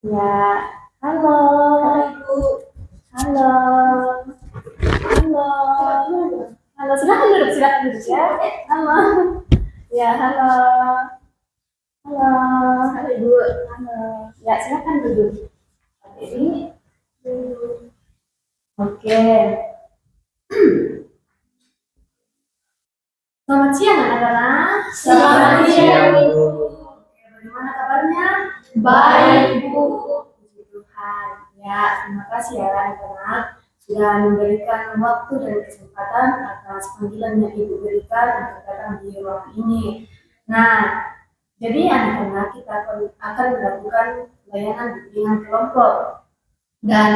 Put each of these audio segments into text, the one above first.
Ya, halo. Halo Ibu. Halo. Halo. Halo, silakan duduk ya. Halo. Ya, halo. Halo. Halo Ibu. Halo. Ya, silakan duduk. Ini. Oke. Selamat siang anak-anak. Selamat siang, Bu. Oke, bagaimana kabarnya? Baik, Bu. Puji Tuhan. Ya, terima kasih ya anak-anak sudah memberikan waktu dan kesempatan atas panggilan yang Ibu berikan untuk datang di ruangan ini. Nah, jadi anak-anak kita akan melakukan layanan bimbingan kelompok. Dan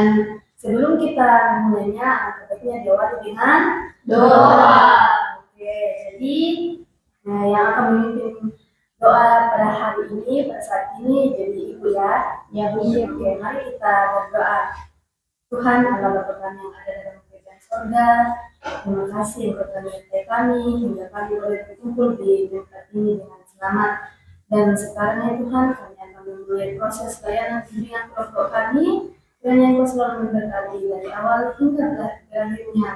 sebelum kita mulainya, alangkah baiknya diawali dengan Doa. Oke, jadi yang akan memimpin doa pada hari ini, pada saat ini, jadi Ibu ya. Ya, Bu. Oke, mari kita berdoa. Tuhan Allah Bapa kami yang ada dalam kerajaan sorga, terima kasih untuk menyertai kami hingga kami boleh berkumpul di tempat ini dengan selamat. Dan sekarang ya Tuhan, kami akan memulai proses layanan bimbingan kelompok kami, dan yang Kau selalu memberkati dari awal hingga akhirnya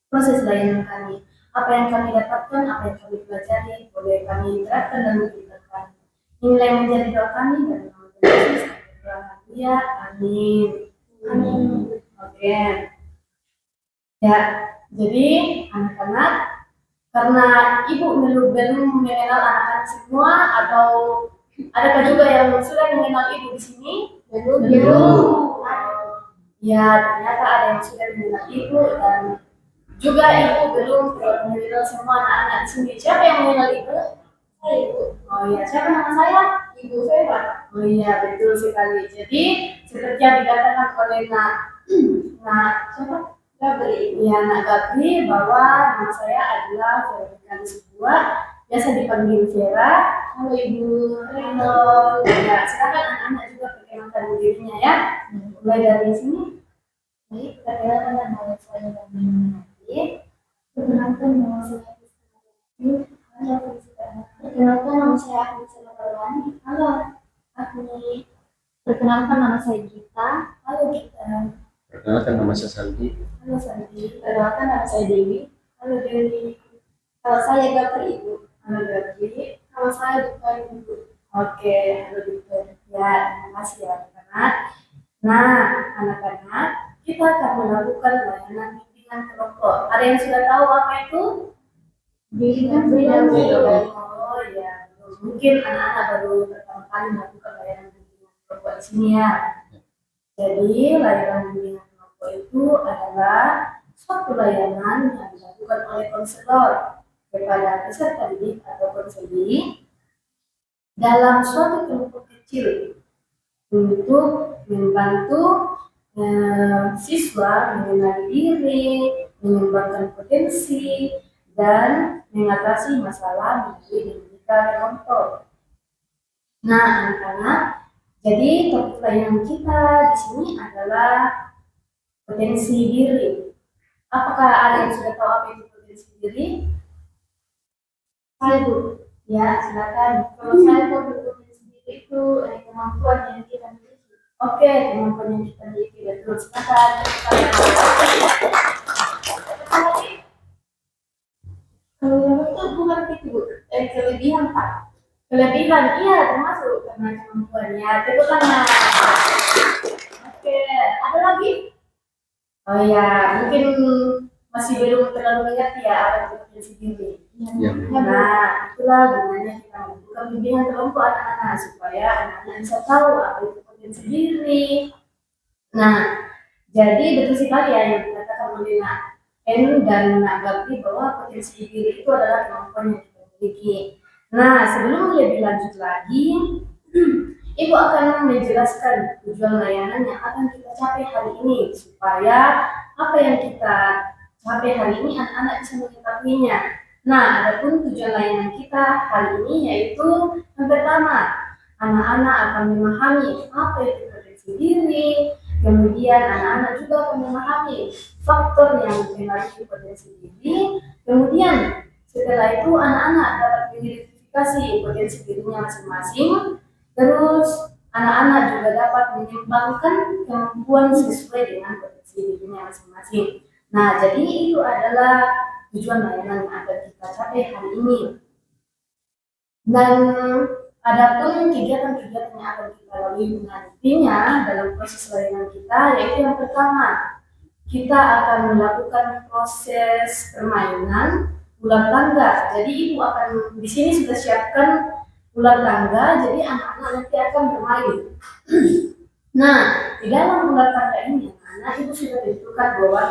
proses layanan kami. Apa yang kami dapatkan, apa yang kami pelajari, boleh kami terapkan dan mengerjakan. Inilah yang menjadi doa kami dan nama Tuhan Yesus. Haleluya, amin. Amin. Oke. Ya, jadi anak-anak, karena Ibu belum mengenal anak-anak semua, atau adakah juga yang sudah mengenal Ibu di sini? Belum. Ya, ternyata ada yang sudah mengenal Ibu dan juga Ibu belum mengenal semua anak-anak di sini. Siapa yang mengenal Ibu? Saya Ibu. Oh iya, siapa nama saya? Ibu Vera. Oh iya, betul sekali. Jadi seperti yang dikatakan oleh siapa? Gabri. Ya, Nak Gabri, bahwa nama saya adalah Veronica Sebuah, biasa dipanggil Vera. Halo Ibu. Halo. Ya, silakan anak-anak juga perkenalkan dirinya ya. Mulai dari sini. Baik, perkenalkan nama saya Gabri. Perkenalkan nama saya Halo. Perkenalkan nama saya Agni Salawani. Halo, Agni. Perkenalkan nama saya Gita. Halo, Gita. Perkenalkan nama saya Saldi. Halo, Sandi. Perkenalkan nama saya Dewi. Halo, Dewi. Kalau saya Gabri Ibu. Halo, Gabri. Kalau saya Dukta Ibu. Oke, halo, Gita. Ya, terima kasih ya, anak-anak. Nah, anak-anak, kita akan melakukan layanan bimbingan kelompok. Ada yang sudah tahu apa itu? Bimbingan Oh ya, mungkin anak-anak baru pertama kali melakukan layanan bimbingan kelompok di sini ya. Jadi layanan bimbingan kelompok itu adalah suatu layanan yang dilakukan oleh konselor kepada peserta didik atau konseli dalam suatu kelompok kecil untuk membantu siswa mengenali diri, mengembangkan potensi, dan mengatasi masalah melalui dinamika kelompok. Nah, anak-anak, jadi topik layanan kita di sini adalah potensi diri. Apakah ada yang sudah tahu apa itu potensi diri? Saya Bu. Ya, silakan. Kalau saya berpotensi diri itu kemampuan yang kita miliki. Oke, kemampuan yang kita miliki, betul. Silakan. Kalau yang itu bukan itu Bu. Kelebihan Pak. Kelebihan, iya termasuk karena kemampuannya. Tepuk tangan. Oke, ada lagi? Oh ya, mungkin masih belum terlalu mengerti ya apa itu potensi diri. Ya, Nah, itulah gunanya kita membuka bimbingan kelompok anak-anak supaya anak-anak bisa tahu apa itu potensi diri. Nah, jadi betul sekali ya yang dikatakan oleh Nak En dan Nak Gabri bahwa potensi diri itu adalah kemampuan yang kita miliki. Nah, sebelum lebih lanjut lagi, Ibu akan menjelaskan tujuan layanan yang akan kita capai hari ini supaya apa yang kita capai hari ini anak-anak bisa mengetahuinya. Nah, adapun tujuan layanan kita hari ini yaitu yang pertama, anak-anak akan memahami apa itu potensi diri, kemudian anak-anak juga akan memahami faktor yang mempengaruhi potensi diri, kemudian setelah itu anak-anak dapat mengidentifikasi potensi dirinya masing-masing. Terus anak-anak juga dapat mengembangkan kemampuan sesuai dengan potensi dirinya masing-masing. Nah, jadi itu adalah tujuan layanan yang akan kita capai hari ini. Dan adapun kegiatan-kegiatan yang akan kita lalui nantinya dalam proses layanan kita, yaitu yang pertama, kita akan melakukan proses permainan ular tangga. Jadi ibu akan di sini sudah siapkan ular tangga, jadi anak-anak nanti akan bermain. Nah, di dalam ular tangga ini, anak ibu sudah tentukan dua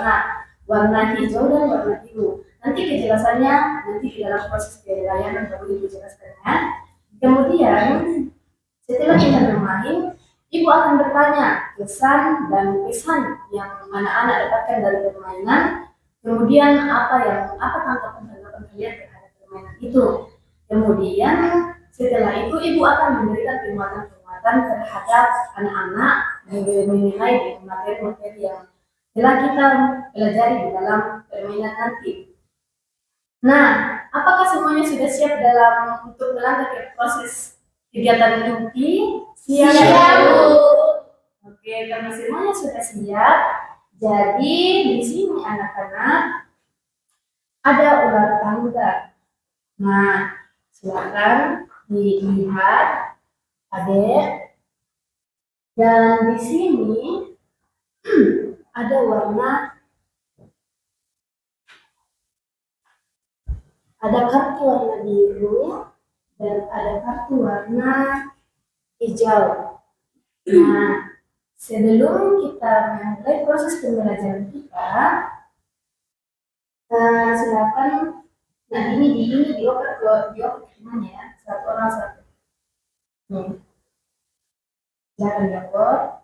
warna hijau dan warna biru. Nanti kejelasannya nanti di dalam proses layanan baru ibu jelaskannya. Kemudian setelah kita bermain, ibu akan bertanya kesan dan pesan yang anak-anak dapatkan dari permainan. Kemudian apa tanggapan kalian terhadap permainan itu. Kemudian setelah itu ibu akan memberikan penguatan terhadap anak-anak mengenai materi-materi yang telah kita pelajari di dalam permainan nanti. Nah, apakah semuanya sudah siap dalam untuk melangkah ke proses kegiatan inti? Siap, Bu. Oke, karena semuanya sudah siap, jadi di sini anak-anak ada ular tangga. Nah, silakan dilihat, Adik. Dan di sini ada kartu warna biru dan ada kartu warna hijau. Nah, sebelum kita memulai proses pembelajaran kita, silakan. Nah, ini dioper gimana ya? Satu orang satu. Silakan dioper.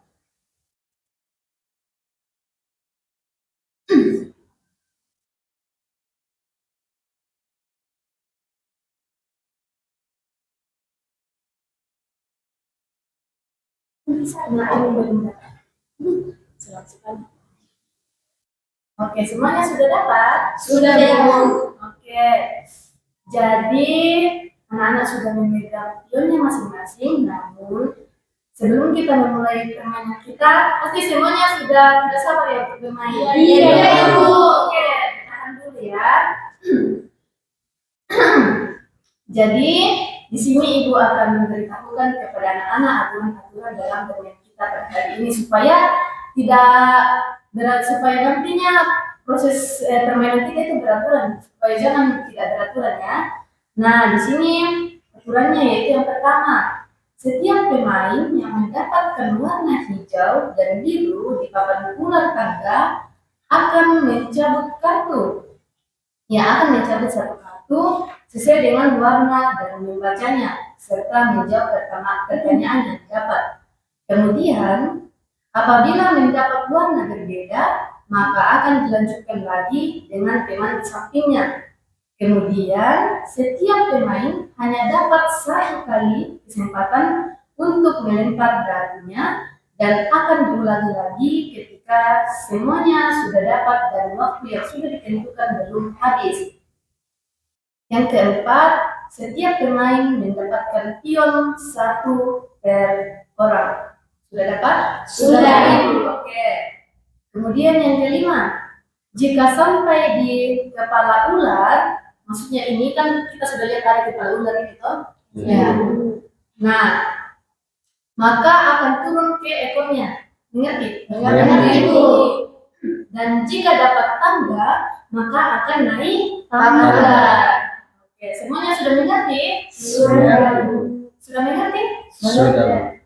Oke, semuanya sudah dapat? Sudah, Bu. Oke, jadi anak-anak sudah memegang pionnya masing-masing, namun sebelum kita memulai permainan kita, pasti semuanya sudah tidak sabar ya untuk bermain. Iya, Bu. Oke, tahan dulu ya. Jadi di sini ibu akan memberitahukan kepada anak-anak aturan-aturan dalam bermain kita pada hari ini supaya nantinya proses permainan kita itu beraturan, supaya jangan tidak beraturan ya. Nah, di sini aturannya yaitu yang pertama, setiap pemain yang mendapatkan warna hijau dan biru di papan ular tangga akan mencabut kartu. Akan mencabut satu kartu sesuai dengan warna dan membacanya serta menjawab pertanyaan yang didapat. Kemudian, apabila mendapat warna berbeda, maka akan dilanjutkan lagi dengan teman di sampingnya. Kemudian, setiap pemain hanya dapat satu kali kesempatan untuk melempar darinya dan akan diulangi lagi ketika semuanya sudah dapat dan waktu yang sudah ditentukan belum habis. Yang keempat, setiap pemain mendapatkan pion satu per orang. Sudah dapat? Sudah, Ibu. Oke. Kemudian yang kelima, jika sampai di kepala ular, maksudnya ini kan kita sudah lihat ada kepala ular ini toh? Ya. Nah, maka akan turun ke ekornya. Mengerti? Mengerti, Ibu. Dan jika dapat tangga, maka akan naik Tangga. Oke, semuanya sudah mengerti? Sudah. Sudah mengerti? Sudah.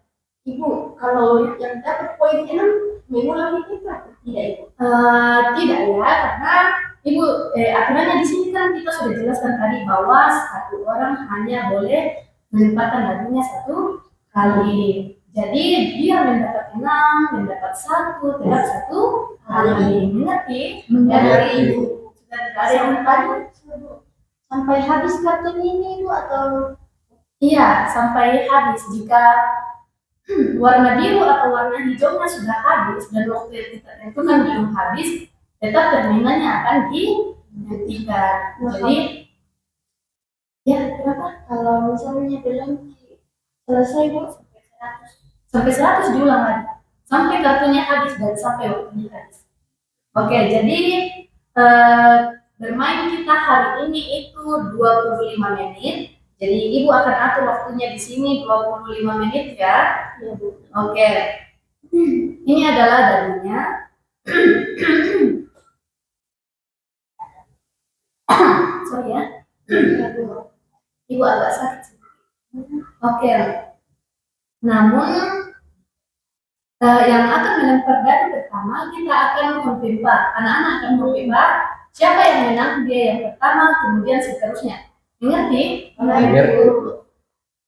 Ibu, kalau yang dapat poin 6 mengulangi kita tidak, Ibu? Tidak ya, karena Ibu aturannya di sini kan kita sudah jelaskan tadi bahwa satu orang hanya boleh melemparkan darinya satu kali. Jadi dia mendapat 6, mendapat 1, tidak satu kali. Mengerti? Mengerti, Ibu. Sudah tidak ada yang tadi? Sampai habis kartun ini, Ibu, atau? Iya, sampai habis. Jika warna biru atau warna hijaunya sudah habis dan waktu yang kita tentukan belum habis, tetap permainannya akan dihentikan. Jadi, ya kenapa? Kalau misalnya belum selesai, Bu, Sampai 100 diulang lagi. Sampai kartunya habis dan sampai waktunya habis. Oke, jadi bermain kita hari ini itu 25 menit. Jadi Ibu akan atur waktunya di sini 25 menit ya. Iya, Bu. Oke. Ini adalah dadunya. Sorry ya. Ibu agak sakit. Oke. Namun yang akan melempar dadu pertama kita akan mempimpah. Anak-anak akan mempimpah. Siapa yang menang dia yang pertama, kemudian seterusnya. Mengerti? Mengerti.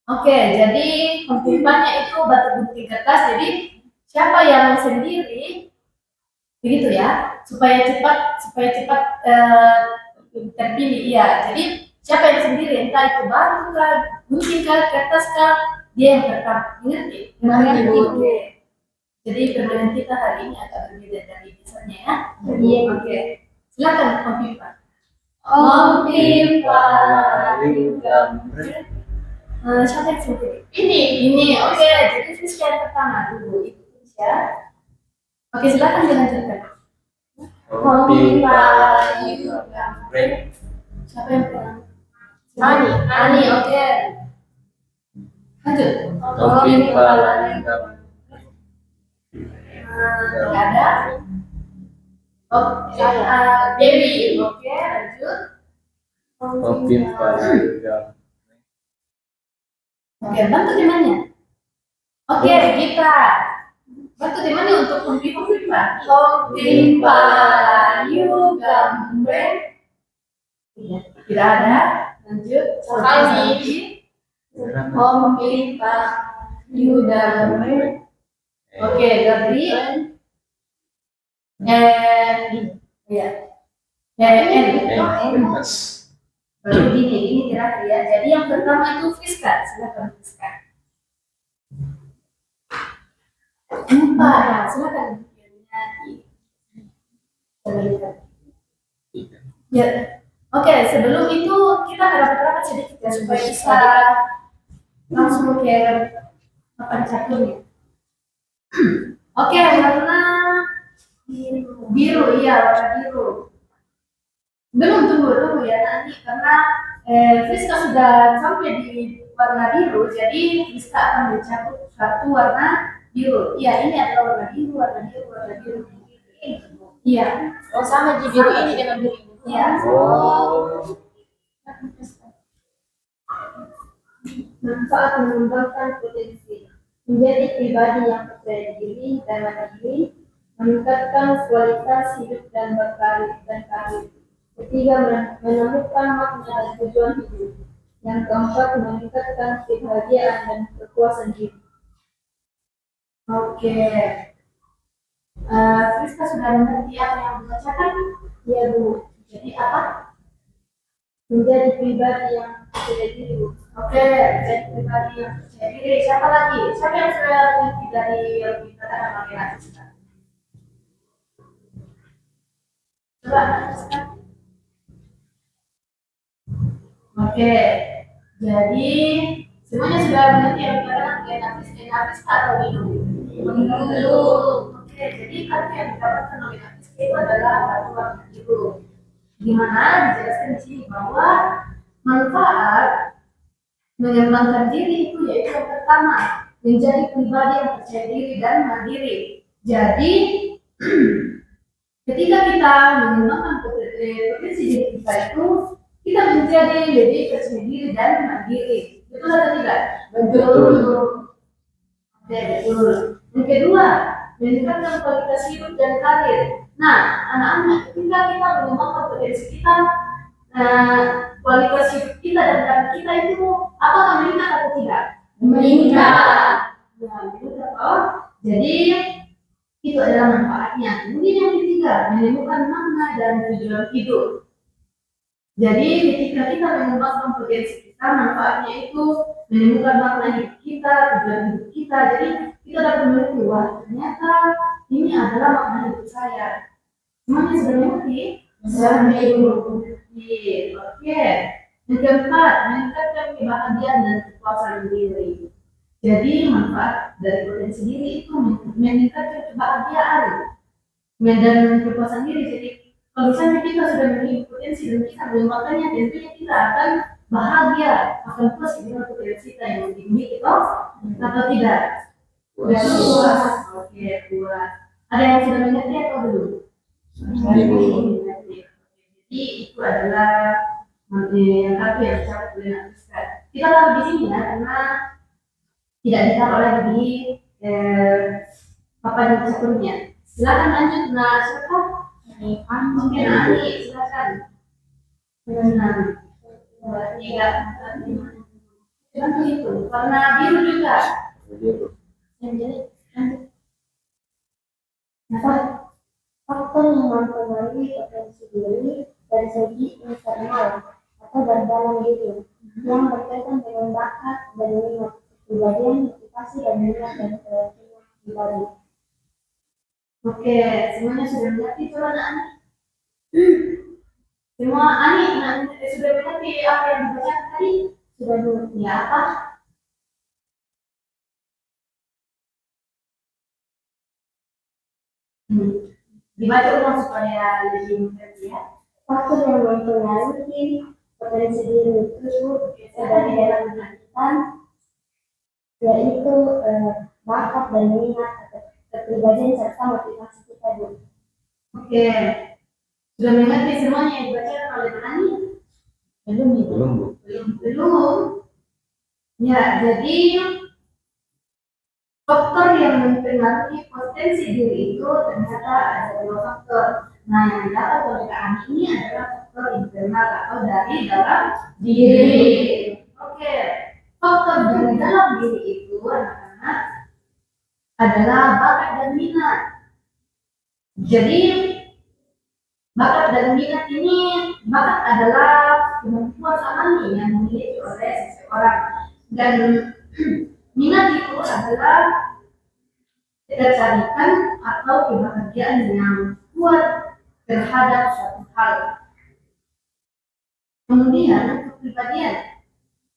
Oke, jadi mempimpahnya itu batu gunting kertas. Jadi siapa yang sendiri, begitu ya, supaya cepat terpilih. Iya, jadi siapa yang sendiri, entah itu batu kah, gunting kah, kertas kah, dia yang pertama. Mengerti? Mengerti, Bu. Oke. Jadi permainan kita hari ini agak berbeda dari biasanya ya. Iya. Oke. Silakan mempimpah. Mempimpah Paling gambreng. Siapa yang sendiri? Ini. Oke. Jadi Friska yang pertama dulu itu ya. Oke, silakan dilanjutkan. Kopi paling gambreng. Siapa yang pertama? Ani. Oke. Lanjut. Kopi paling gambreng. Tidak ada. Oke. Dewi. Oke, lanjut. Kopi paling gambreng. Oke, bantu temannya. Oke, kita bantu temannya untuk mempimpah. Mempimpah layu gambreng. Tidak ada. Lanjut. Sekali. Mempimpah layu gambreng. Oke, Gabri. Ya. Bebas. Baru ini terakhir ya. Jadi yang pertama itu Friska. Silakan Friska. 4. Silakan. Ya. Oke, sebelum itu kita rapat-rapat sedikit ya supaya bisa langsung ke papan caturnya. Oke, warna biru, iya warna biru. Belum tunggu ya nanti karena Friska sudah sampai di warna biru, jadi Friska akan mencabut satu warna biru. Iya, ini adalah warna biru, warna biru, warna biru. Iya. Oh, sama ji biru ini dengan biru ini. Iya. Oh. Manfaat mengembangkan potensi, menjadi pribadi yang percaya diri dan mandiri, meningkatkan kualitas hidup dan berkarir. Ketiga, menemukan makna dan tujuan hidup. Yang keempat, meningkatkan kebahagiaan dan kepuasan diri. Oke. Friska sudah mengerti apa yang dibacakan? Ya, Bu. Jadi apa? Menjadi pribadi yang percaya diri. Oke, jadi pribadi yang percaya diri. Siapa lagi? Siapa yang sudah mengerti dari yang dikatakan oleh Friska? Coba Friska. Oke, jadi semuanya sudah mengerti yang dikatakan oleh Friska atau minum? Minum dulu. Oke, jadi kartu yang didapatkan oleh Friska itu adalah kartu warna biru. Di mana dijelaskan di sini bahwa manfaat mengembangkan diri itu yaitu yang pertama menjadi pribadi yang percaya diri dan mandiri. Jadi ketika kita mengembangkan potensi diri kita itu kita menjadi lebih percaya diri dan mandiri. Betul atau tidak? Betul. Oke, betul. Yang kedua, meningkatkan kualitas hidup dan karir. Nah, anak-anak, ketika kita mengembangkan potensi kita, kualitas hidup kita dan karir kita itu apakah meningkat atau tidak? Meningkat. Ya, meningkat. Oh, jadi itu adalah manfaatnya. Kemudian yang ketiga, menemukan makna dan tujuan hidup. Jadi ketika kita mengembangkan potensi kita, manfaatnya itu menemukan makna hidup kita, tujuan hidup kita. Jadi kita dapat mengerti, wah ternyata ini adalah makna hidup saya. Semuanya sudah mengerti? Sudah mengerti. Oke. Yang keempat, meningkatkan kebahagiaan dan kepuasan diri. Jadi manfaat dari potensi diri itu meningkatkan kebahagiaan dan kepuasan diri. Jadi kalau misalnya kita sudah memiliki potensi dan kita mengembangkannya, tentunya kita akan bahagia, akan puas dengan potensi kita yang dimiliki, atau tidak? Sudah puas. Oke, puas. Ada yang sudah mengerti atau belum? Mengerti. Jadi itu adalah yang satu yang sangat menakutkan. Kita tahu di sini ya, karena tidak ditaruh lagi di papan sebelumnya. Silakan lanjut. Nah, siapa? Mungkin Ani, silakan. Nah, 2, 3, 4, 5. Seperti itu. Warna biru juga. Yang jadi Apa? Faktor yang mempengaruhi potensi diri dari segi internal atau dari dalam diri yang berkaitan dengan bakat dan minat kepribadian, motivasi dan minat dan keyakinan pribadi. Oke, semuanya sudah mengerti coba Ani? Semua Ani sudah mengerti apa yang dibaca tadi? Sudah mengerti apa? Dibaca ulang supaya lebih mengerti ya. Faktor yang mempengaruhi potensi diri itu dari dalam diri kita yaitu bakat dan minat kepribadian serta motivasi kita dulu. Oke, sudah mengerti semuanya yang dibaca oleh Ani? Belum ya? Belum. Ya, jadi faktor yang mempengaruhi potensi diri itu ternyata ada 2 faktor. Nah, yang didapat oleh Ani ini adalah faktor internal atau dari dalam diri. Oke, faktor dari dalam diri itu anak-anak adalah bakat dan minat. Jadi bakat dan minat ini, bakat adalah kemampuan alami yang dimiliki oleh seseorang, dan minat itu adalah ketertarikan atau kebahagiaan yang kuat terhadap suatu hal. Kemudian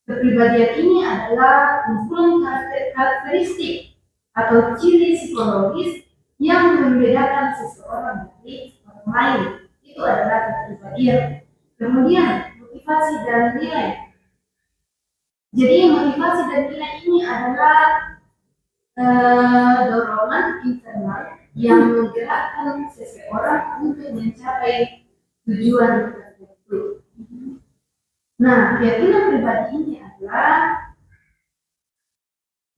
kepribadian ini adalah kumpulan karakteristik atau ciri psikologis yang membedakan seseorang dari orang lain. Itu adalah kepribadian. Kemudian motivasi dan nilai. Jadi motivasi dan nilai ini adalah dorongan internal yang menggerakkan seseorang untuk mencapai tujuan tertentu. Nah, keyakinan pribadi ini adalah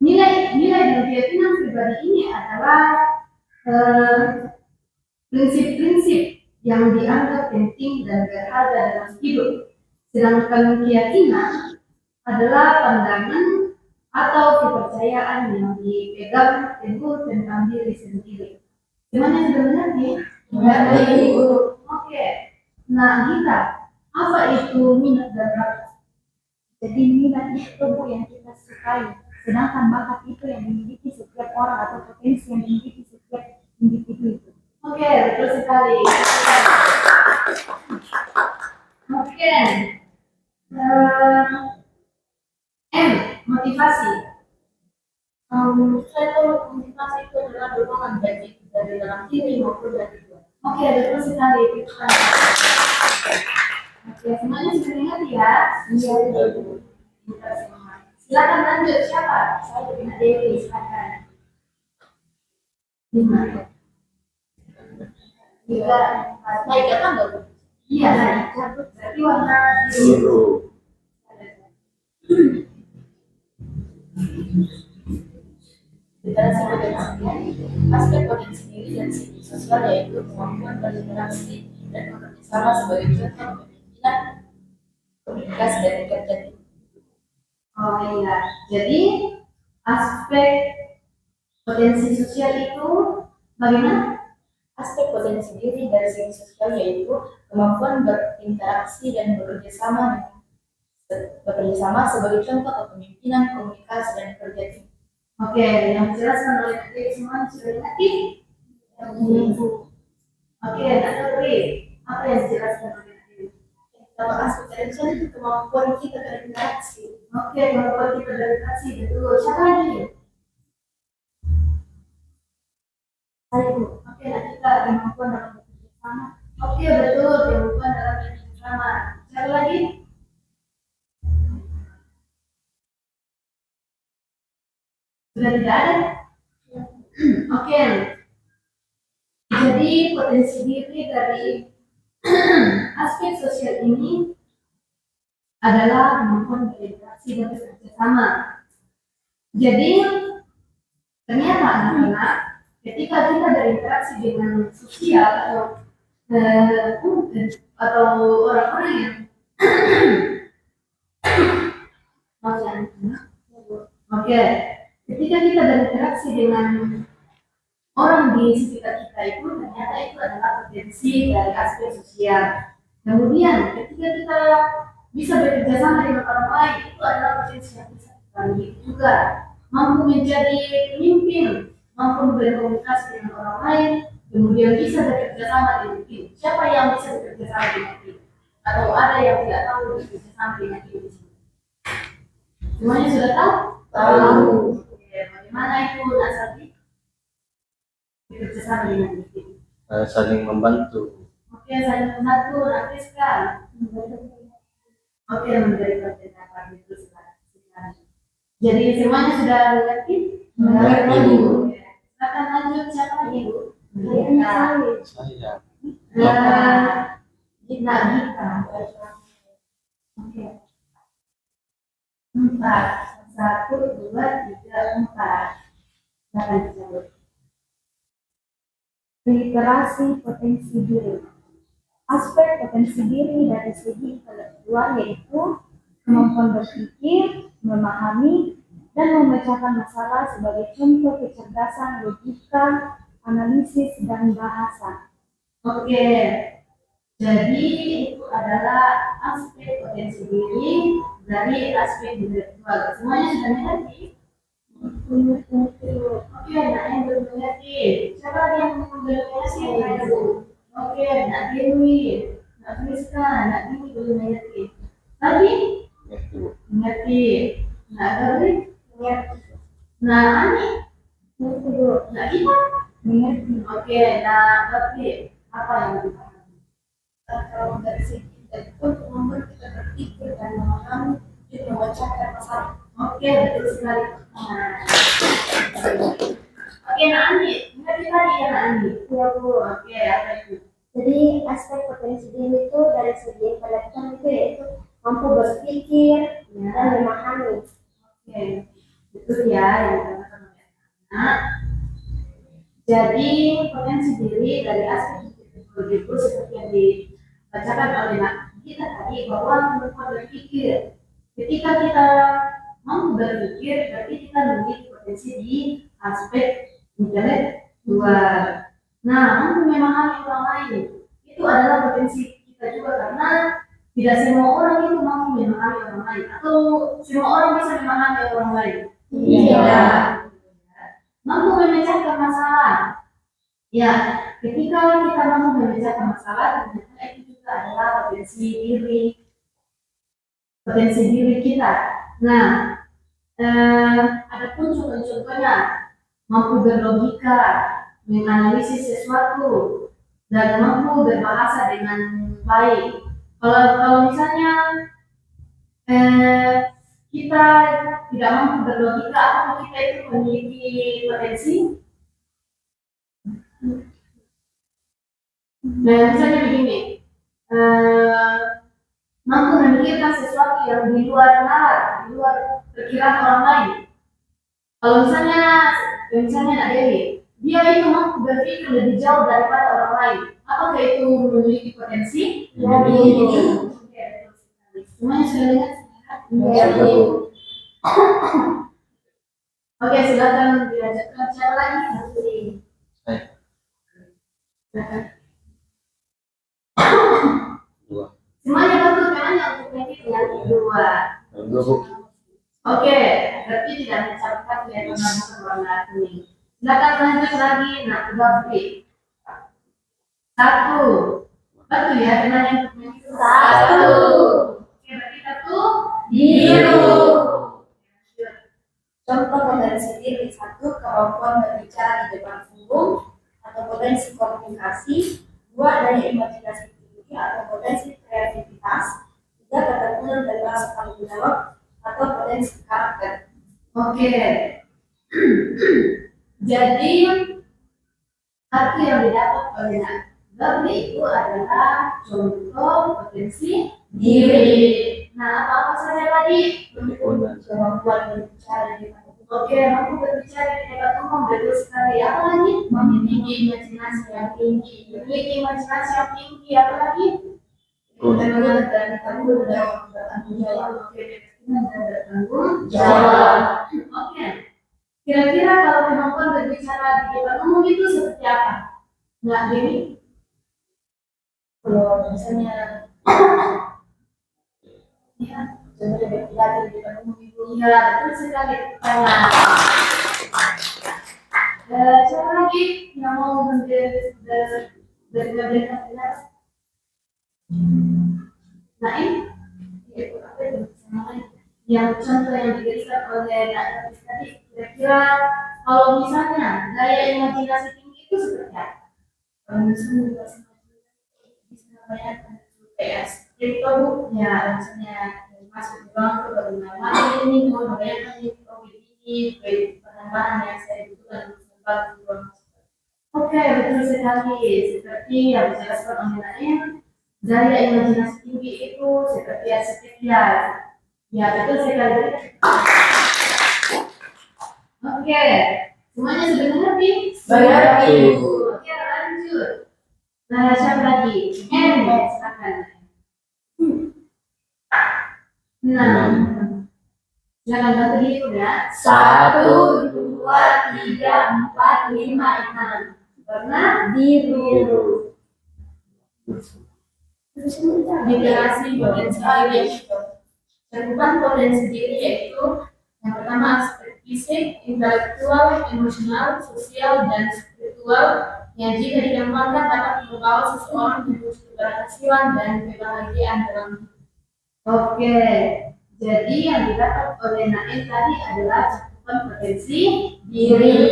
nilai dan keyakinan pribadi ini adalah prinsip-prinsip yang dianggap penting dan berharga dalam hidup. Sedangkan keyakinan adalah pandangan atau kepercayaan yang dipegang teguh tentang diri sendiri. Semuanya sudah mengerti? Mengerti. Oke. Nah, kita apa itu minat dan bakat? Jadi minat itu yang kita sukai, sedangkan bakat itu yang dimiliki setiap orang atau potensi yang dimiliki setiap individu itu. Oke, betul sekali. Oke. M, motivasi. Motivasi itu adalah dorongan baik dari dalam diri maupun dari luar. Oke, betul sekali. Oke, semuanya sudah ingat ya? Iya. Silakan lanjut, siapa? Saya Bina Dewi, silakan. 5. 3, naik ke tangga. Iya, naik. Berarti warna biru. Literasi potensi, aspek potensi diri dan segi sosial yaitu kemampuan berinteraksi dan bekerja sama sebagai contoh kepemimpinan, komunikasi dan kerja tim. Oh iya, jadi aspek potensi sosial itu bagaimana? Aspek potensi diri dari segi sosial yaitu kemampuan berinteraksi dan bekerja sama sebagai contoh kepemimpinan, komunikasi dan kerja tim. Oke, yang dijelaskan oleh adik semua sudah ngerti? Oke, Naturi, apa yang dijelaskan oleh adik? Kalau aspek potensial itu kemampuan kita berinteraksi Oke, kemampuan kita berinteraksi, betul. Siapa lagi? Saya Bu. Oke, nah kita Kemampuan dalam bekerja sama. Oke, betul. Kemampuan dalam bekerja sama. Siapa lagi? Sudah tidak ada? Oke. Jadi potensi diri dari aspek sosial ini adalah kemampuan berinteraksi dan bekerja sama. Jadi ternyata anak-anak ketika kita berinteraksi dengan sosial atau orang-orang yang Oke, ketika kita berinteraksi dengan orang di sekitar kita itu ternyata itu adalah potensi dari aspek sosial. Kemudian ketika kita bisa bekerja sama dengan orang lain itu adalah potensi yang bisa kita miliki juga. Mampu menjadi pemimpin, mampu berkomunikasi dengan orang lain, kemudian bisa bekerja sama dengan tim. Siapa yang bisa bekerja sama dengan tim? Atau ada yang tidak tahu bekerja sama dengan tim di sini? Semuanya sudah tahu? Tahu. Oke, bagaimana itu Nasati? Bekerja sama dengan tim. Saling membantu. Oke, saya membantu Rizka. Oke, memberikan pendapat itu sekarang. Jadi semuanya sudah mengerti? Mengerti, Bu. Silakan lanjut, siapa lagi, Bu? Saya. Gita. Oke. 4. 1, 2, 3, 4. Silakan disebut. Literasi potensi diri. Aspek potensi diri dari segi intelektual yaitu kemampuan berpikir, memahami, dan memecahkan masalah sebagai contoh kecerdasan logika, analisis, dan bahasa. Oke, jadi itu adalah aspek potensi diri dari aspek intelektual. Semuanya sudah mengerti? Oke, nah yang belum mengerti. Siapa lagi yang belum mengerti? Oke, Nak Dewi, Nak Friska, Nak Dewi belum mengerti. Lagi? Mengerti, Bu. Mengerti. Nak Gauri? Mengerti. Nak Ani? Mengerti, Bu. Nak Kita? Mengerti. Oke, Nak Bakti. Apa yang dipahami? Kalau dari segi intelektual, kemampuan kita berpikir dan memahami dan memecahkan masalah. Oke, betul sekali. Oke, Nak Ani, mengerti tadi ya Nak Ani? Ya, Bu. Oke, apa itu? Jadi aspek potensi diri itu dari segi intelektual itu yaitu mampu berpikir dan memahami. Oke, betul ya yang dikatakan oleh anak. Jadi potensi diri dari aspek itu seperti yang dibacakan oleh Nak kita tadi bahwa kemampuan berpikir. Ketika kita mampu berpikir, berarti kita memiliki potensi di aspek intelektual. Nah, mampu memahami orang lain itu adalah potensi kita juga karena tidak semua orang itu mampu memahami orang lain atau semua orang bisa memahami orang lain. Tidak. Mampu memecahkan masalah. Ya, ketika kita mampu memecahkan masalah, ternyata itu juga adalah potensi diri kita. Nah, ada pun contoh-contohnya mampu berlogika, menganalisis sesuatu, dan mampu berbahasa dengan baik. Kalau misalnya kita tidak mampu berlogika, apakah kita itu memiliki potensi? Nah, misalnya begini, mampu memikirkan sesuatu yang di luar nalar, di luar perkiraan orang lain. Kalau misalnya Nak Dewi, dia itu mampu berpikir lebih jauh daripada orang lain. Apakah itu memiliki potensi? Ya, Bu. Semuanya sudah lihat? Ya, Bu. Oke, silakan dilanjutkan. Siapa lagi? Saya. Silakan. 2. Semuanya betul kan yang untuk yang kedua. 2, Bu. Oke, berarti tidak mencapai ya teman-teman warna kuning. Silakan lanjut lagi. Nah, Gafri. 1. Betul ya, kenanya untuk yang 1. Oke, berarti 1. Biru. depan punggung atau potensi komunikasi, 2 daya imajinasi tinggi atau potensi kreativitas, 3 ketergantungan dari rasa tanggung jawab atau potensi karakter. Oke. Jadi arti yang didapat oleh Gabriel itu adalah contoh potensi diri. Nah, apa saja tadi? Kemampuan berbicara di depan umum. Oke, mampu berbicara di depan umum, betul sekali. Apa lagi? Memiliki imajinasi yang tinggi. Memiliki imajinasi yang tinggi. Apa lagi? Ketergantungan dan tanggung jawab. Oke, dan bertanggung jawab. Oke. Kira-kira kalau kemampuan berbicara di depan umum itu seperti apa? Nggak, Dewi? Kalau misalnya Ya, contohnya berpidato di depan umum itu, iya, betul sekali. Siapa lagi yang mau berbicara? Nah, ini itu apa itu? Yang contoh yang diberikan oleh Nak tadi, kira-kira kalau misalnya daya imajinasi tinggi itu seperti apa? Kalau misalnya bisa bayangkan PS itu ya misalnya masuk ke bank ke bagaimana ini mau bayangkan ini penambahan yang saya butuhkan untuk membantu uang. Oke, betul sekali. Seperti yang dijelaskan oleh Naim, daya imajinasi tinggi itu seperti ya, ya betul sekali. Oke, semuanya sudah mengerti? Mengerti. Oke, lanjut. Nah, siapa lagi? Silakan. Nah, silakan bantu dihitung ya. 1, 2, 3, 4, 5, 6. Karena biru. Generasi potensi diri. Cakupan potensi diri yaitu yang pertama aspek fisik, intelektual, emosional, sosial, dan spiritual yang jika dikembangkan dapat membawa seseorang menuju keberhasilan dan kebahagiaan dalam hidup. Oke, jadi yang didapat oleh Naim tadi adalah cakupan potensi diri.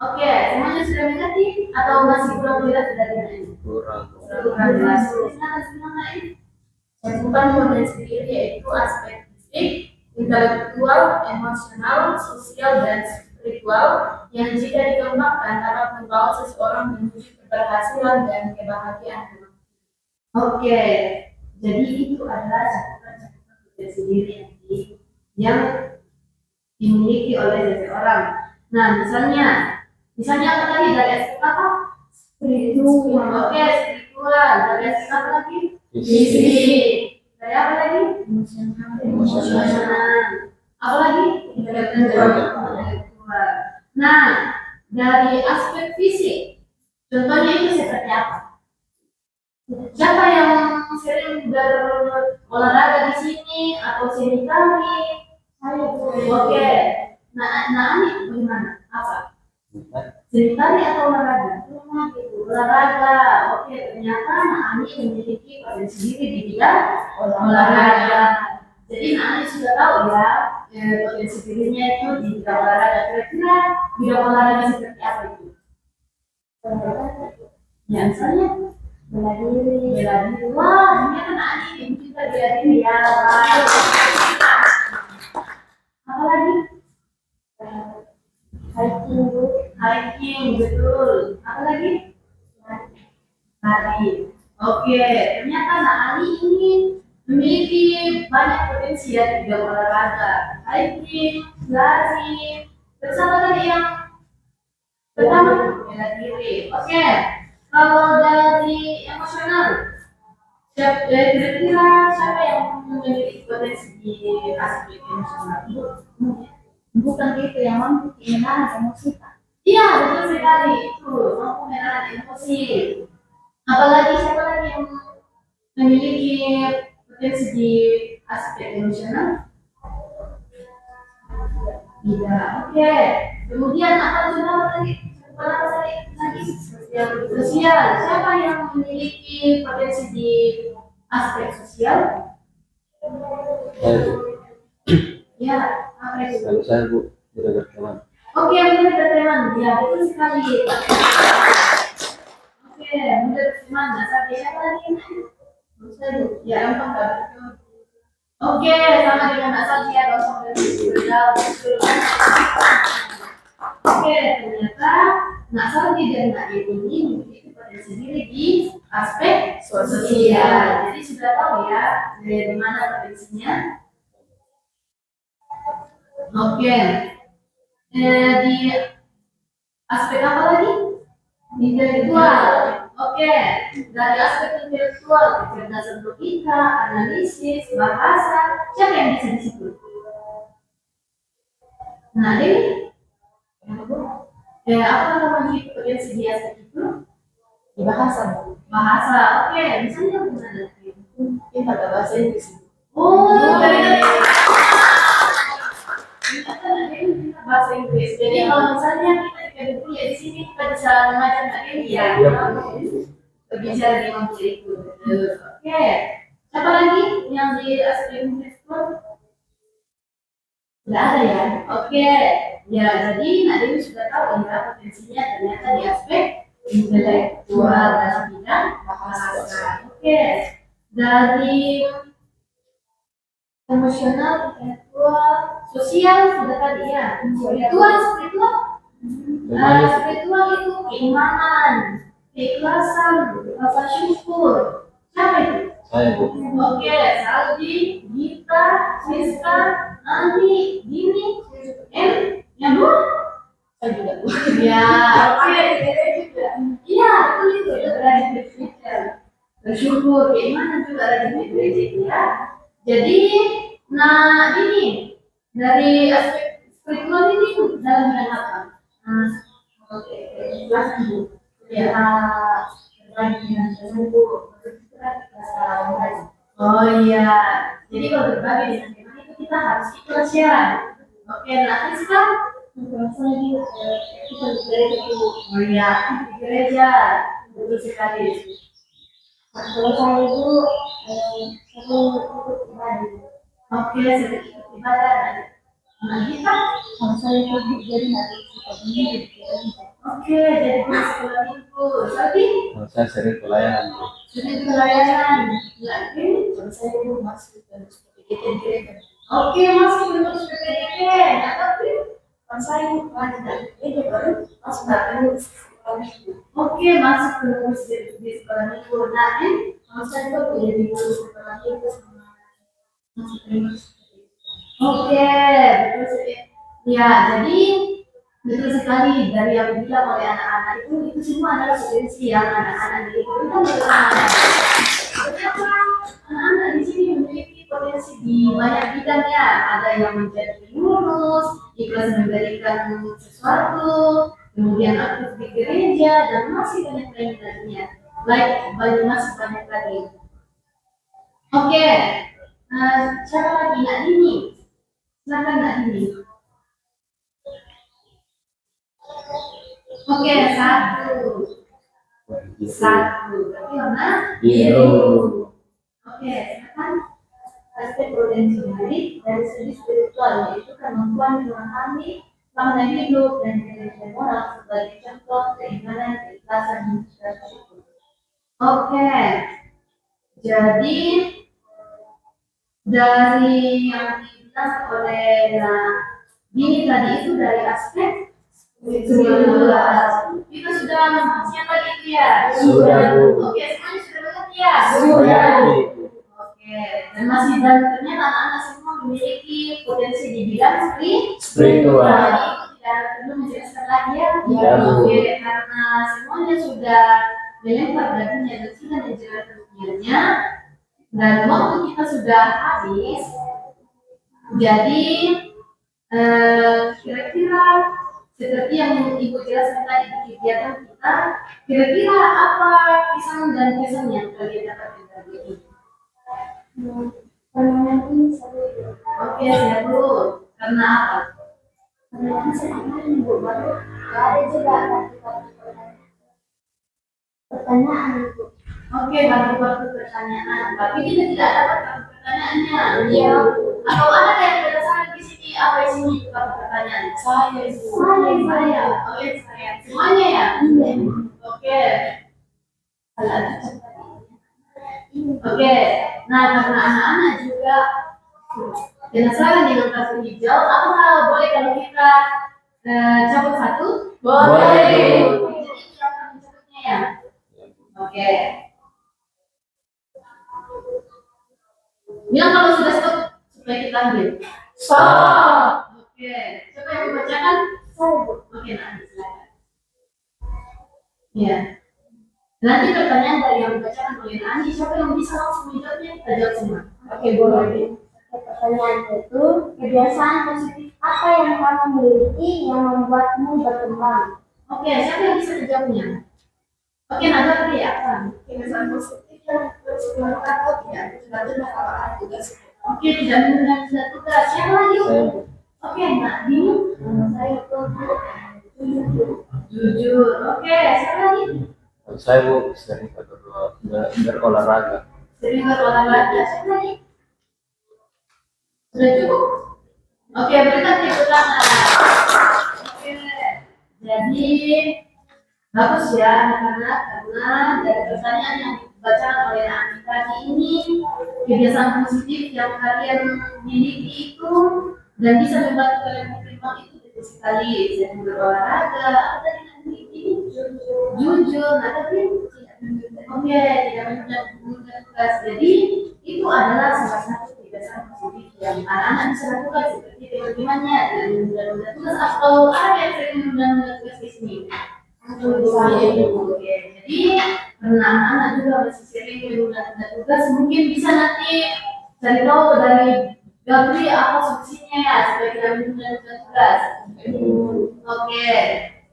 Oke, semuanya sudah mengerti atau masih kurang jelas dari Naim? Kurang. Kurang jelas. Silakan semua Naim. Cakupan potensi diri yaitu aspek fisik, intelektual, emosional, sosial, dan spiritual yang jika dikembangkan dapat membawa seseorang menuju keberhasilan dan kebahagiaan. Oke, jadi itu adalah cakupan potensi diri yang dimiliki oleh seseorang. Nah, misalnya apa tadi dari aspek apa? Spiritual. Oke, spiritual. Dari aspek apa lagi? Fisik. Dari apa lagi? Emosional. Apa lagi? Intelektual. Nah, dari aspek fisik, contohnya itu seperti apa? Siapa yang sering berolahraga di sini atau seni tari? Saya. Oke. Nah, ini bagaimana? Apa? Seni tari atau olahraga? Olahraga. Oke, ternyata Ani memiliki potensi diri di bidang olahraga. Jadi Ani sudah tahu ya potensi dirinya itu di bidang olahraga. Kira-kira bidang olahraga seperti apa itu? Ya, misalnya bela diri. Wah, ternyata Ani yang kita bela diri ya. Apa lagi? Hiking, betul. Apa lagi? Lari. Oke, ternyata Nak Ali ini memiliki banyak potensi ya di bidang olahraga. Hiking, lari. Terus apa tadi yang pertama? Bela diri. Oke, kalau dari emosional, kira-kira siapa yang memiliki potensi di aspek emosional? bukan itu yang mampu menahan emosi. Iya, betul sekali itu mampu menahan emosi. Apalagi siapa lagi yang memiliki potensi di aspek emosional? Tidak. Oke. Kemudian apa tadi? Sosial. Siapa yang memiliki potensi di aspek sosial? Ya, apa itu? Kalau saya Bu, tidak berteman. Oke, mudah berteman. Ya, betul sekali. Oke, mudah berteman. Nah, saat siapa lagi? Ya, gampang nggak betul. Oke, sama dengan Mbak Satya, kosong dan betul. Oke, ternyata Mbak Satya dan Mbak Dewi ini memiliki potensi diri di aspek sosial. Jadi sudah tahu ya dari mana potensinya. Oke, di aspek apa lagi? Intelektual. Oke, dari aspek intelektual, kecerdasan logika, analisis, bahasa, siapa yang bisa disebut? Nah, ini apa namanya potensi di aspek itu? Di bahasa. Bahasa. Oke, misalnya gimana? Mungkin pada bahasa Inggris. Oh, dari bahasa Inggris. Jadi kalau misalnya kita kuliah di sini kita bisa mengajar Mbak Dewi ya. Berbicara di mampu itu. Oke. Siapa lagi yang di aspek Inggris itu? Tidak ada ya. Oke. Ya, jadi Mbak Dewi sudah tahu ya potensinya ternyata di aspek intelektual dalam bidang bahasa. Oke. Dari emosional, intelektual, sosial sudah tadi ya. Spiritual itu keimanan, keikhlasan, rasa syukur. Siapa itu? Saya, Bu. Oke, Saldi, Gita, Siska, Andi, Dini, yang dua? Saya juga. Ya, oke. Iya, betul itu. Berada di gereja. Bersyukur, keimanan juga ada di gereja ya. Jadi, nah ini dari aspek spiritual ini dalam bidang apa? Oke, kelas ibu. Ya, berbagi dengan Tuhan itu oh iya, jadi kalau berbagi dengan Tuhan itu kita harus ikhlas ya. Oke, nah sekarang Terus lagi kita di gereja itu. oh iya, di gereja betul sekali. Kalau saya itu sering ikut ibadah. Oke, sedikit ibadah. Nah, kita Kalau saya itu jadi nanti suka ini jadi gereja. oke, jadi di sekolah minggu. Tapi Saya sering pelayanan, Bu. sudah pelayanan. Lagi, Kalau saya itu masuk dan seperti itu di gereja. oke masih belum PPDB. Nah, tapi Kalau saya itu lagi dari gereja baru masuk datang di sekolah minggu. oke masuk terus di sekolah minggu. Nah, ini Kalau saya itu jadi guru sekolah minggu sama masuk terima. oke betul sekali. Ya, jadi betul sekali dari yang dibilang oleh anak-anak itu semua adalah potensi yang anak-anak itu kita bagaimana? Ternyata anak-anak di sini memiliki potensi di banyak bidang ya. Ada yang menjadi pengurus, ikhlas memberikan sesuatu, kemudian aktif di gereja dan masih banyak lainnya. Masih banyak lagi. Oke, siapa lagi Nak Dini? Silakan Nak Dini. Oke, satu. Berarti warna Biru. Oke, silakan. Aspek potensi diri dari segi spiritual yaitu kemampuan memahami makna hidup dan nilai moral sebagai contoh keimanan, keikhlasan, dan syukur. Oke, jadi dari yang dibilang oleh Dini tadi itu dari aspek spiritual. Kita sudah siapa lagi itu ya? Sudah, Bu. Oke, semuanya sudah mengerti ya? Sudah, Bu. Oke, dan masih dan ternyata anak-anak semua memiliki potensi di bidang Spiritual. Jadi itu tidak perlu menjelaskan lagi ya. Iya, Bu. Oke, karena semuanya sudah melempar dagingnya dan sudah menjelaskan dirinya dan waktu kita sudah habis. Jadi kira-kira seperti yang Ibu jelaskan tadi di kegiatan kita, kira-kira apa kesan dan kesan yang kalian dapatkan dari ini? Penanganan ini seru. Oke, saya dulu. Karena apa? Karena saya ibu baru gak ada juga pertanyaan itu. Oke, waktu pertanyaan. Tapi kita tidak dapat pertanyaannya. Iya. Atau ada yang berdasarkan di sini apa isinya itu kalau pertanyaan? Saya. Oke, saya. Semuanya ya? Oke. Oke. Nah, karena anak-anak juga penasaran dengan kartu hijau, apakah boleh kalau kita cabut satu? Boleh. Jadi siapa yang cabutnya ya? Oke. Bilang kalau sudah stop supaya kita ambil. Stop. Oke. Siapa yang membacakan? Saya. Oke, nanti silakan. Ya. Nanti pertanyaan dari yang membacakan oleh Nani, siapa yang bisa langsung menjawabnya kita jawab semua. Oke, boleh. Pertanyaannya itu, kebiasaan positif apa yang kamu miliki yang membuatmu berkembang? Oke, siapa yang bisa menjawabnya? Oke, Nada tadi apa? Kebiasaan positif yang melakukan atau tidak melakukan tugas. Oke, tidak menunda tugas. Siapa lagi? Saya. Oke, Nak Dini. Saya itu Jujur. Oke, siapa lagi? Saya Bu sering berolahraga. Sering berolahraga. Siapa lagi? Sudah cukup? Oke, berikan tepuk tangan. Oke, jadi bagus ya anak-anak, karena dari pertanyaan yang dibacakan oleh Nani tadi ini, kebiasaan positif yang kalian miliki itu dan bisa membantu kalian berkembang itu betul sekali. Jadi berolahraga, apa tadi Nani? Jujur, nah tapi oke, tidak menunda tugas. Jadi itu adalah salah satu kebiasaan positif yang anak-anak bisa lakukan seperti teman-temannya dan menunda tugas atau ada yang sering menunda tugas di sini. Oke, jadi karena anak-anak juga masih sering menunda tugas, mungkin bisa nanti cari tahu dari Gabri apa solusinya ya supaya tidak menunda tugas. Oke,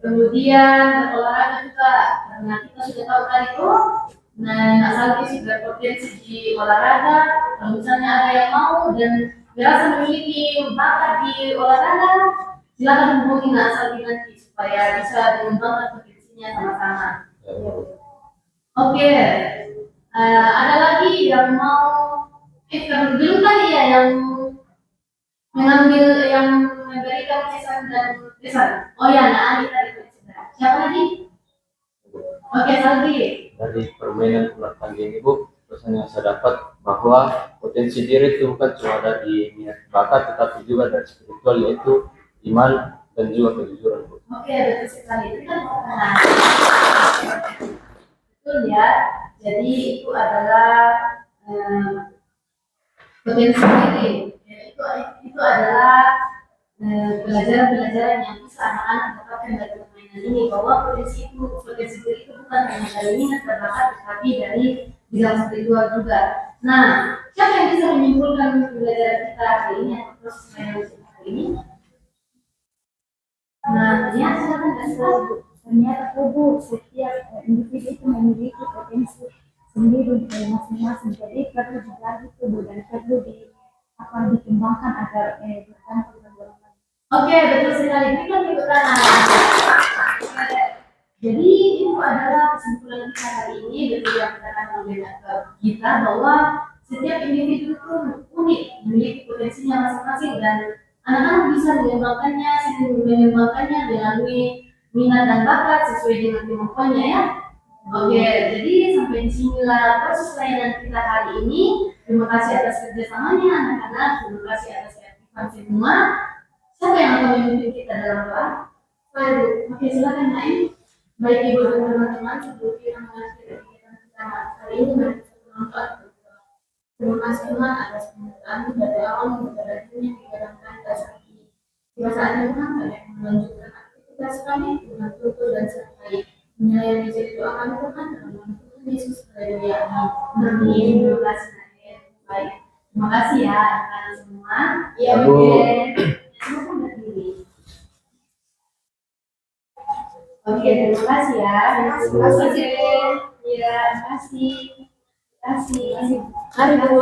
kemudian olahraga juga karena kita sudah tahu tadi tuh, nah Nak Salvi sudah potensi di olahraga. Kalau misalnya ada yang mau dan merasa memiliki bakat di olahraga, silakan hubungi Nak Salvi nanti supaya bisa mengembangkan potensinya sama-sama. Oke, ada lagi yang mau belum tadi ya yang mengambil yang memberikan pesan dan pesan. Oh ya, Nak Ali tadi sudah. Siapa lagi? Oke, Salvi. Dari permainan ular tangga ini Bu, pesan yang saya dapat bahwa potensi diri itu bukan cuma dari minat bakat, tetapi juga dari spiritual, yaitu iman dan juga kejujuran Bu. Oke, betul sekali. Itu kan pertanyaan. Betul ya. Jadi itu adalah potensi diri. Itu adalah pelajaran-pelajaran yang bisa anak-anak dapatkan dari permainan ini, bahwa potensi diri itu bukan hanya dari minat dan bakat, tetapi dari bidang spiritual juga. Nah, siapa yang bisa menyimpulkan pelajaran kita hari ini atau proses permainan hari ini? Nah, ternyata tubuh setiap individu itu memiliki potensi sendiri dari masing-masing. Jadi perlu dibagi tubuh dan perlu dikembangkan agar bukan perkembangan. Oke, betul sekali. Berikan tepuk tangan. Jadi itu adalah kesimpulan kita hari ini, betul yang dikatakan oleh kita bahwa setiap individu itu unik, memiliki potensinya masing-masing dan anak-anak bisa mengembangkannya melalui minat dan bakat sesuai dengan kemampuannya ya. Oke, jadi sampai di sinilah proses layanan kita hari ini. Terima kasih atas kerjasamanya anak-anak, terima kasih atas keaktifan semua. Siapa yang akan memimpin kita dalam doa? Oke, silakan Naim. Baik ibu dan teman-teman, sebelum kita mengakhiri kegiatan kita hari ini, mari kita berdoa. Terima kasih Tuhan atas pembukaan dari awal hingga akhirnya kegiatan kita saat ini. Tiba saatnya Tuhan kalian melanjutkan aktivitas kami dengan tutur dan sertai. Melayani jadi doa kami Tuhan dalam nama Tuhan Yesus Haleluya. Amin. Terima kasih Naim. Baik, terima kasih ya anak-anak semua. Ya, Bu. Silakan berdiri. Oke, terima kasih ya. Terima kasih. Ya, terima kasih. Terima kasih. Mari Bu.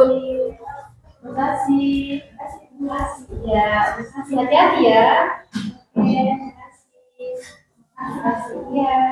Terima kasih. Terima kasih. Ya, terima kasih. Hati-hati ya. Oke, terima kasih. Terima kasih. Ya.